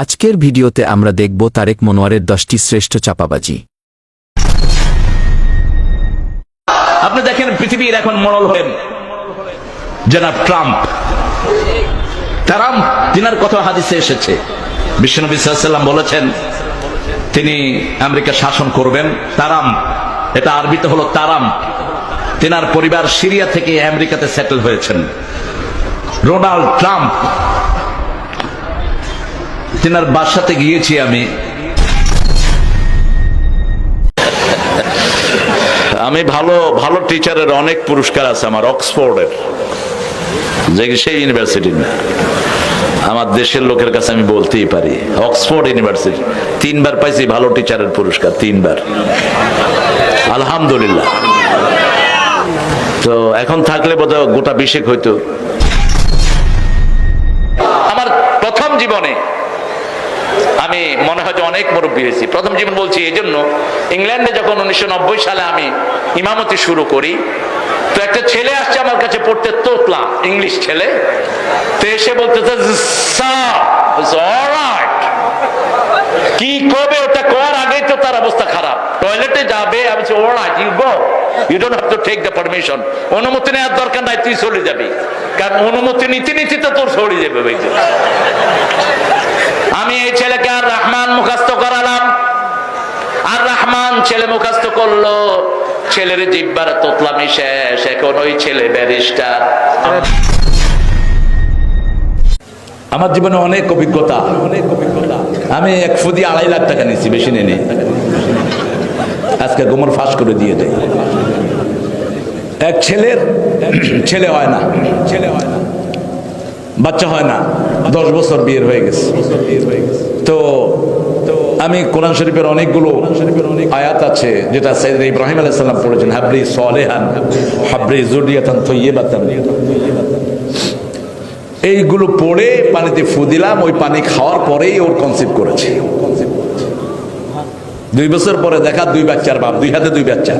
আজকের ভিডিওতে আমরা দেখব তারেক মনোয়ারের 10টি শ্রেষ্ঠ চাপাবাজি। আপনি দেখেন পৃথিবীর এখন মডেল হলেন জনাব ট্রাম্প। তিনার কথা হাদিসে এসেছে, বিশ্বনবী সাল্লাল্লাহু আলাইহি ওয়াসাল্লাম বলেছেন তিনি আমেরিকা শাসন করবেন। তারাম, এটা আরবিতে হলো তারাম। তিনার পরিবার সিরিয়া থেকে আমেরিকাতে সেটেল হয়েছেন। ডোনাল্ড ট্রাম্প, তিনার বাসাতে গিয়েছি আমি। আমি ভালো ভালো টিচারের অনেক পুরস্কার আছে আমার, অক্সফোর্ডের, যে সেই ইউনিভার্সিটি না, আমার দেশের লোকের কাছে আমি বলতেই পারি, অক্সফোর্ড ইউনিভার্সিটি 3বার পাইছি ভালো টিচারের পুরস্কার, 3বার, আলহামদুলিল্লাহ। তো এখন থাকলে বোধহয় গোটা 20 হইতো। আমার প্রথম জীবনে আমি মনে হয় যে অনেক মুরব্বী হয়েছি, প্রথম জীবন বলছি এই জন্য, ইংল্যান্ডে যখন 1990 সালে আমি ইমামতি শুরু করি, তো একটা ছেলে আসছে আমার কাছে পড়তে, তোতলা ইংলিশ ছেলে, তো এসে বলতেছে কি করবে, ওটা করার আগেই তো তার অবস্থা খারাপ, টয়লেটে যাবে। আমি বলছি alright, you go, you don't have to take the permission, অনুমতি নেওয়ার দরকার নাই, তুই চলে যাবি, কারণ অনুমতি নিতে নিতে তো তোর চলে যাবে। আমি এই ছেলেকে আর রহমান মুখস্থ করালাম, আর রহমান ছেলে মুখস্থ করলো, ছেলের জিব্বার তোতলামি শেষ, এখন ওই ছেলে ব্যারিস্টার। আমার জীবনে অনেক অভিজ্ঞতা, আমি 1 ফুদি 2.5 লাখ টাকা নিয়েছি, বেশি নেই, আজকে গোমর ফাঁস করে দিয়ে দেয়। এক ছেলের ছেলে হয় না, বাচ্চা হয় না, 10 বছর বিয়ের হয়ে গেছে। তো আমি কোরআন শরীফের অনেকগুলো আয়াত আছে যেটা সাইয়েদনা ইব্রাহিম আলাইহিস সালাম পড়েছেন, হাবলি সালেহান হাবলি যুররিয়াতান তাইয়্যিবাতান, এইগুলো পড়ে পানিতে ফু দিলাম, ওই পানি খাওয়ার পরেই ওর কনসিভ করেছে। 2 বছর পরে দেখা 2 বাচ্চার বাপ, 2 হাতে 2 বাচ্চা।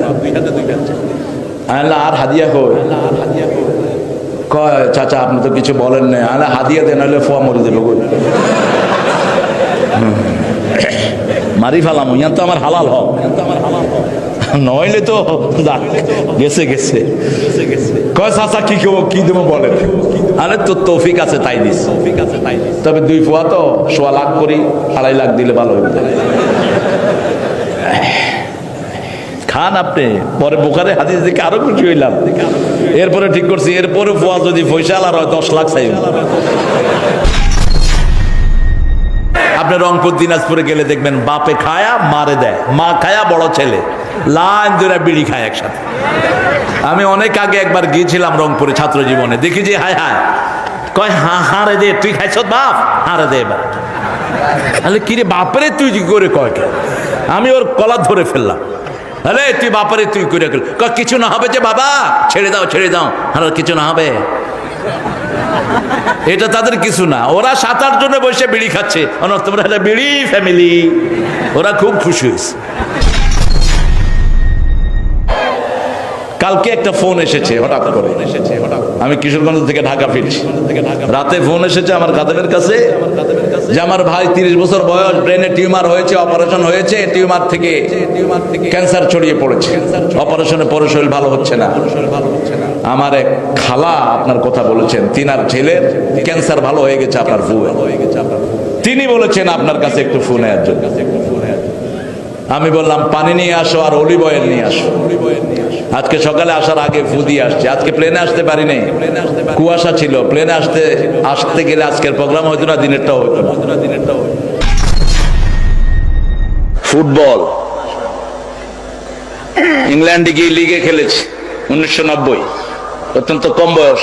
আল্লাহ আর হাদিয়া কই? কয় চাচা আপনি তো কিছু বলেন না, আল্লাহ হাদিয়া দেন, হলে ফোয়া মরে দেবে, মারি ফেলাম, ইয়ান তো আমার হালাল হোক, নইলে তো গেছে গেছে। কয় চাচা কি দেবো বলেন? আরে তোর তৌফিক আছে তাই দিস, তবে 2 ফোয়া তো 1.25 লাখ করি, 2.5 লাখ দিলে ভালো হইবে। খান আপনি, পরে বুখারী হাদিস দেখে আরো খুশি হইলাম। এরপরে ঠিক করছি, এরপরে ফোয়া যদি পয়সা আর 10 লাখ চাই। আপনি রংপুর দিনাজপুরে গেলে দেখবেন বাপে খায়া মারে দেয়, মা খায়া বড় ছেলে লাইন ধরে বিড়ি খায় একসাথে। আমি অনেক আগে একবার গিয়েছিলাম রংপুরে ছাত্র জীবনে, দেখি যে হায় হায়, কয় হারে দে, তুই খাইছ বাপ, হারে দে এবার। তাহলে কিরে বাপরে তুই কি করে কয়? আমি ওর কলার ধরে ফেললাম, আরে তুই বাপারে তুই করে গেল, কিছু না হবে যে বাবা, ছেড়ে দাও ছেড়ে দাও, আর কিছু না হবে। এটা তাদের কিছু না, ওরা 7-8 জনে বসে বিড়ি খাচ্ছে, তোমরা একটা বিড়ি ফ্যামিলি, ওরা খুব খুশি হয়েছে। কালকে একটা ফোন এসেছে হঠাৎ করে, আমি কিশোরগঞ্জ থেকে ঢাকা ফিরছি, রাতে ফোন এসেছে আমার খাদেমের কাছে যে আমার ভাই 30 বছর বয়স, ব্রেনে টিউমার হয়েছে, অপারেশন হয়েছে, টিউমার থেকে ক্যান্সার ছড়িয়ে পড়েছে, অপারেশনে পরে শরীর ভালো হচ্ছে না। আমার এক খালা আপনার কথা বলেছেন, তিনার ছেলের ক্যান্সার ভালো হয়ে গেছে, আপনার ফুয়ে, তিনি বলেছেন আপনার কাছে একটু ফোন নেওয়ার জন্য। আমি বললাম পানি নিয়ে আসো আর অলিভ অয়েল নিয়ে আসো। আজকে সকালে আসার আগে ফু দিয়ে আসছে, আজকে প্লেনে আসতে পারি নাই, কুয়াশা ছিল, প্লেনে আসতে গেলে আজকের প্রোগ্রাম হইতো না, দিনেরটাও হইতো না। ফুটবল ইংল্যান্ডে গিয়ে লিগে খেলেছে 1990, অত্যন্ত কম বয়স,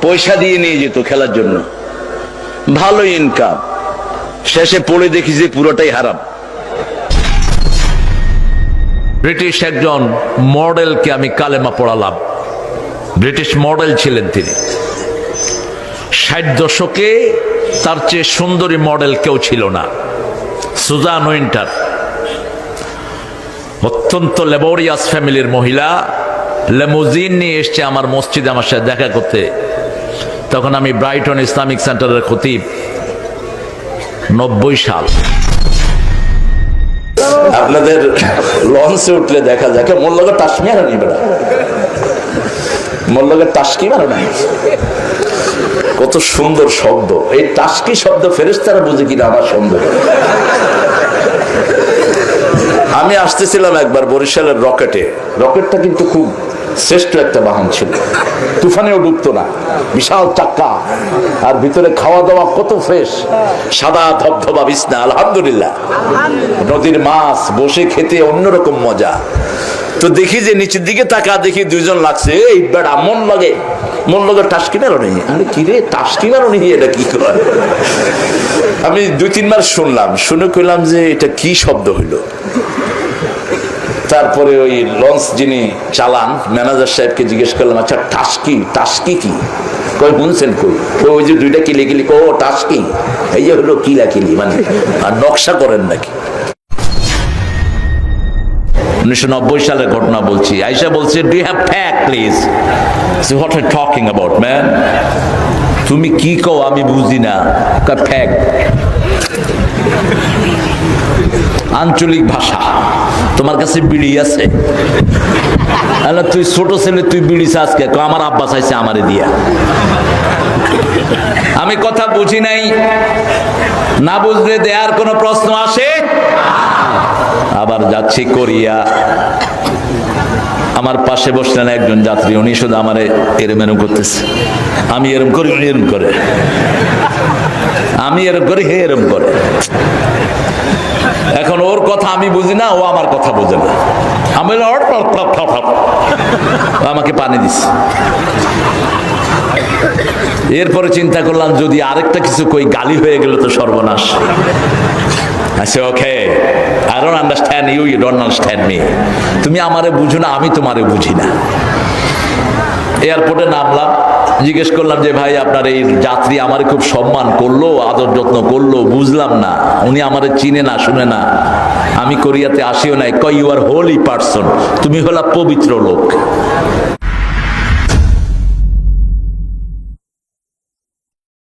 পয়সা দিয়ে নিয়ে যেত খেলার জন্য, ভালো ইনকাম, শেষে পড়ে দেখি যে পুরোটাই হারাম। ব্রিটিশ একজন মডেলকে আমি কালেমা পড়ালাম, ব্রিটিশ মডেল ছিলেন তিনি, 60 দশকে তার চেয়ে সুন্দরী মডেল কেউ ছিল না, সুজান উইন্টার, অত্যন্ত লেবোরিয়াস ফ্যামিলির মহিলা, লেমুজিন নিয়ে এসছে আমার মসজিদে আমার সাথে দেখা করতে। তখন আমি ব্রাইটন ইসলামিক সেন্টারের খতিব, 90 সাল। আপনাদের লঞ্চে উঠলে দেখা যায় মোর লগে টাসমি আর নিবে না, মোর লগে টাসকি মারো না। কত সুন্দর শব্দ এই টাসকি শব্দ, ফেরেশতারা বুঝে কিনা আমার সন্দেহ। আমি আসতেছিলাম একবার বরিশালের রকেটে, রকেটটা কিন্তু খুব শ্রেষ্ঠ একটা বাহন ছিল, তুফানেও ডুবতো না, বিশাল চাক্কা, আর ভিতরে খাওয়া দাওয়া কত ফ্রেশ, সাদা ধবধবা বিছনা, আলহামদুলিল্লাহ। নদীর মাছ বসে খেতে অন্যরকম মজা। তো দেখি যে নিচের দিকে তাকা, দেখি দুইজন লাগছে, এই বেড়া মন লগে টাসকি মারো নেই। আরে কি রে টাসকি মারো নেই, এটা কি করে? আমি 2-3 বার শুনলাম, শুনে কইলাম যে এটা কি শব্দ হইলো। তারপরে ওই লঞ্চ যিনি চালান ম্যানেজার সাহেবকে জিজ্ঞেস করলাম, আচ্ছা টাসকি কি? কই শুনছেন? কই ওই যে দুইটা কিলি ও টাসকি, এই যে হলো কিলি, মানে আর নকশা করেন নাকি? 1990 সালের ঘটনা বলছি। আয়েশা বলছে, do you have fact please? So what are talking about man, তুমি কি কও আমি বুঝি না। ফ্যাক্ট আঞ্চলিক ভাষা। তোমার কাছে বিড়ি আছে? তুই ছোট ছেলে, তুই বিড়ি আজকে? আমার আব্বা চাইছে আমারে দিয়া। আমি কথা বুঝি নাই, না বুঝলে দেয়ার কোনো প্রশ্ন আসে? আবার যাচ্ছি কোরিয়া, আমার পাশে বসলেন একজন যাত্রী, উনি শুধু আমারে এরম করতেছে। আমি এরম করি, উনি এরম করে, আমি এরম করি, হে এরম করে। এখন ওর কথা আমি বুঝি না, ও আমার কথা বোঝে না। আমি আমাকে পানি দিস। এরপরে চিন্তা করলাম, যদি আরেকটা কিছু কই গালি হয়ে গেল তো সর্বনাশ। আচ্ছা okay, I don't understand you, you don't understand me. তুমি আমারে বুঝো না, আমি তোমারে বুঝি না। এয়ারপোর্টে নামলাম, জিজ্ঞেস করলাম যে ভাই আপনার এই যাত্রী আমারে খুব সম্মান করলো, আদর যত্ন করলো, বুঝলাম না, উনি আমারে চিনে না, শুনে না, আমি কোরিয়াতে আসিও নাই। কয় ইউ আর হোলি পারসন, তুমি হলা পবিত্র লোক।